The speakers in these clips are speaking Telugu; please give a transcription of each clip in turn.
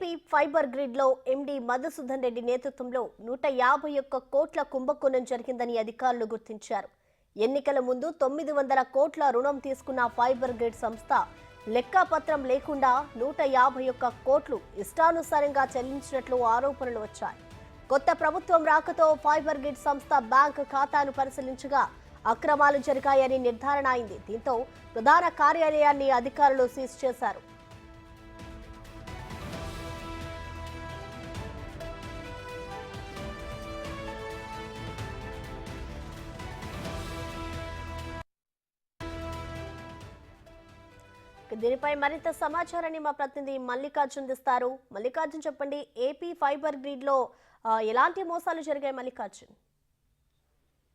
ఏపీ ఫైబర్ గ్రిడ్ లో ఎండీ మధుసూదన్ రెడ్డి నేతృత్వంలో 151 కోట్ల కుంభకోణం జరిగిందని అధికారులు గుర్తించారు. ఎన్నికల ముందు 900 కోట్ల రుణం తీసుకున్న ఫైబర్ గ్రిడ్ సంస్థ లెక్కపత్రం లేకుండా 151 కోట్లు ఇష్టానుసారంగా చెల్లించినట్లు ఆరోపణలు వచ్చాయి. కొత్త ప్రభుత్వం రాకతో ఫైబర్ గ్రిడ్ సంస్థ బ్యాంక్ ఖాతాను పరిశీలించగా అక్రమాలు జరిగాయని నిర్ధారణ అయింది. దీంతో ప్రధాన కార్యాలయాన్ని అధికారులు సీజ్ చేశారు. దీనిపై మరింత సమాచారాన్ని మా ప్రతినిధి మల్లికార్జున్ అందిస్తారు. మల్లికార్జున్, చెప్పండి, ఏపీ ఫైబర్ గ్రిడ్ లో ఎలాంటి మోసాలు జరిగాయి? మల్లికార్జున్,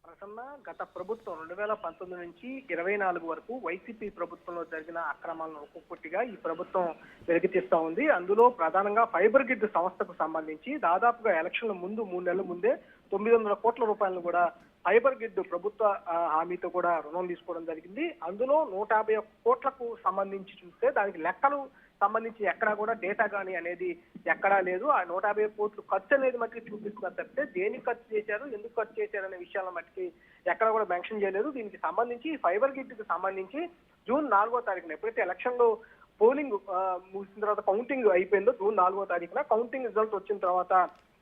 ప్రసన్న, గత ప్రభుత్వం 2019 నుంచి 24 వరకు వైసీపీ ప్రభుత్వంలో జరిగిన అక్రమాలను ఒక్కొక్కటిగా ఈ ప్రభుత్వం వెలికితీస్తా ఉంది. అందులో ప్రధానంగా ఫైబర్ గ్రిడ్ సంస్థకు సంబంధించి దాదాపుగా ఎలక్షన్ల ముందు 3 నెలల ముందే 900 కోట్ల రూపాయలను కూడా ఫైబర్ గ్రిడ్ ప్రభుత్వ హామీతో కూడా రుణం తీసుకోవడం జరిగింది. అందులో 151 కోట్లకు సంబంధించి చూస్తే దానికి లెక్కలు సంబంధించి ఎక్కడా కూడా డేటా కానీ అనేది ఎక్కడా లేదు. ఆ 150 కోట్లు ఖర్చు అనేది మట్టికి చూపిస్తున్నారు తప్పితే దేనికి ఖర్చు చేశారు, ఎందుకు ఖర్చు చేశారు అనే విషయాల మట్టికి ఎక్కడ కూడా మెన్షన్ చేయలేదు. దీనికి సంబంధించి ఫైబర్ గ్రిడ్ కి సంబంధించి జూన్ 4వ తారీఖున ఎప్పుడైతే ఎలక్షన్ లో పోలింగ్ ముగిసిన తర్వాత కౌంటింగ్ అయిపోయిందో, జూన్ 4వ తారీఖున కౌంటింగ్ రిజల్ట్ వచ్చిన తర్వాత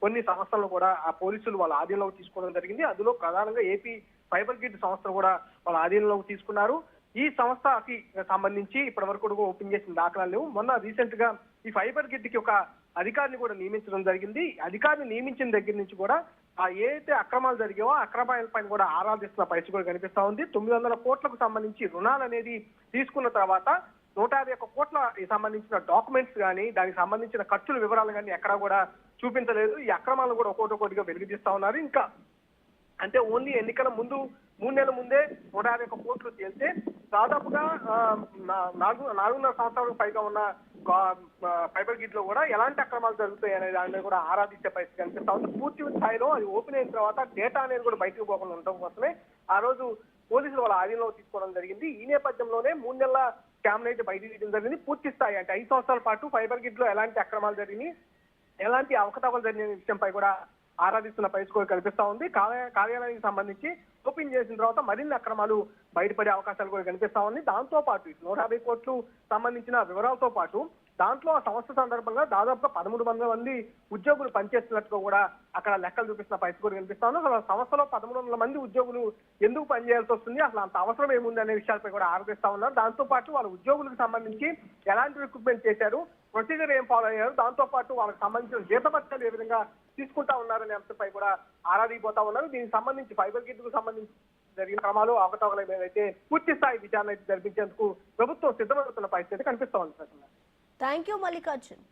కొన్ని సంస్థలను కూడా ఆ పోలీసులు వాళ్ళ ఆధీనంలోకి తీసుకోవడం జరిగింది. అందులో ప్రధానంగా ఏపీ ఫైబర్ గ్రిడ్ సంస్థను కూడా వాళ్ళ ఆధీనంలోకి తీసుకున్నారు. ఈ సంస్థకి సంబంధించి ఇప్పటి వరకు కూడా ఓపెన్ చేసిన దాఖలాలు లేవు. మొన్న రీసెంట్ గా ఈ ఫైబర్ గ్రిడ్ కి ఒక అధికారిని కూడా నియమించడం జరిగింది. అధికారిని నియమించిన దగ్గర నుంచి కూడా ఏదైతే అక్రమాలు జరిగావో అక్రమాల పైన కూడా ఆరాధిస్తున్న పరిస్థితి కూడా కనిపిస్తా ఉంది. 900 కోట్లకు సంబంధించి రుణాలు అనేది తీసుకున్న తర్వాత 151 కోట్ల సంబంధించిన డాక్యుమెంట్స్ కానీ దానికి సంబంధించిన ఖర్చుల వివరాలు కానీ ఎక్కడా కూడా చూపించలేదు. ఈ అక్రమాలను కూడా ఒక్కొక్కటిగా వెలికితీస్తా ఉన్నారు. ఇంకా అంటే ఓన్లీ ఎన్నికల ముందు 3 నెలల ముందే 151 కోట్లు తేలితే దాదాపుగా 4.5 సంవత్సరాలకు పైగా ఉన్న ఫైబర్ గ్రిడ్ లో కూడా ఎలాంటి అక్రమాలు జరుగుతాయి అనే దాని మీద కూడా ఆరాధించే పరిస్థితి కనిపిస్తా ఉంది. పూర్తి స్థాయిలో అది ఓపెన్ అయిన తర్వాత డేటా అనేది కూడా బయటకు పోకుండా ఉండడం కోసమే ఆ రోజు పోలీసులు వాళ్ళ ఆధీనంలో తీసుకోవడం జరిగింది. ఈ నేపథ్యంలోనే 3 నెలల స్కామ్ అయితే బయట తీయడం జరిగింది. పూర్తి స్థాయి అంటే 5 సంవత్సరాల పాటు ఫైబర్ గ్రిడ్ లో ఎలాంటి అక్రమాలు జరిగినాయి, ఎలాంటి అవకతవకలు జరిగిన విషయంపై కూడా ఆరాధిస్తున్న పరిస్థితి కనిపిస్తా ఉంది. కార్యాలయానికి సంబంధించి ఓపెన్ చేసిన తర్వాత మరిన్ని అక్రమాలు బయటపడే అవకాశాలు కూడా కనిపిస్తా ఉంది. దాంతో పాటు 150 కోట్లు సంబంధించిన వివరాలతో పాటు దాంట్లో ఆ సంస్థ సందర్భంగా దాదాపుగా 1300 మంది ఉద్యోగులు పనిచేస్తున్నట్టుగా కూడా అక్కడ లెక్కలు చూపిస్తున్న పరిస్థితి కూడా కనిపిస్తా ఉంది. అసలు సంస్థలో 1300 మంది ఉద్యోగులు ఎందుకు పనిచేయాల్సి వస్తుంది, అసలు అంత అవసరం ఏముంది అనే విషయాలపై కూడా ఆరాధిస్తా ఉన్నారు. దాంతో పాటు వాళ్ళ ఉద్యోగులకు సంబంధించి ఎలాంటి రిక్రూట్మెంట్ చేశారు, ప్రొసీజర్ ఏం ఫాలో అయ్యారు, దాంతో పాటు వాళ్ళకి సంబంధించిన జీతభత్యాలు ఏ విధంగా తీసుకుంటా ఉన్నారనే అంశంపై కూడా ఆరాధిపోతా ఉన్నారు. దీనికి సంబంధించి ఫైబర్ గ్రిడ్ కు సంబంధించి జరిగిన క్రమాలు అవకతవకల మీద అయితే పూర్తి స్థాయి విచారణ అయితే జరిపించేందుకు ప్రభుత్వం సిద్ధమవుతున్న పరిస్థితి కనిపిస్తా ఉంది. Thank you Mallikarjun.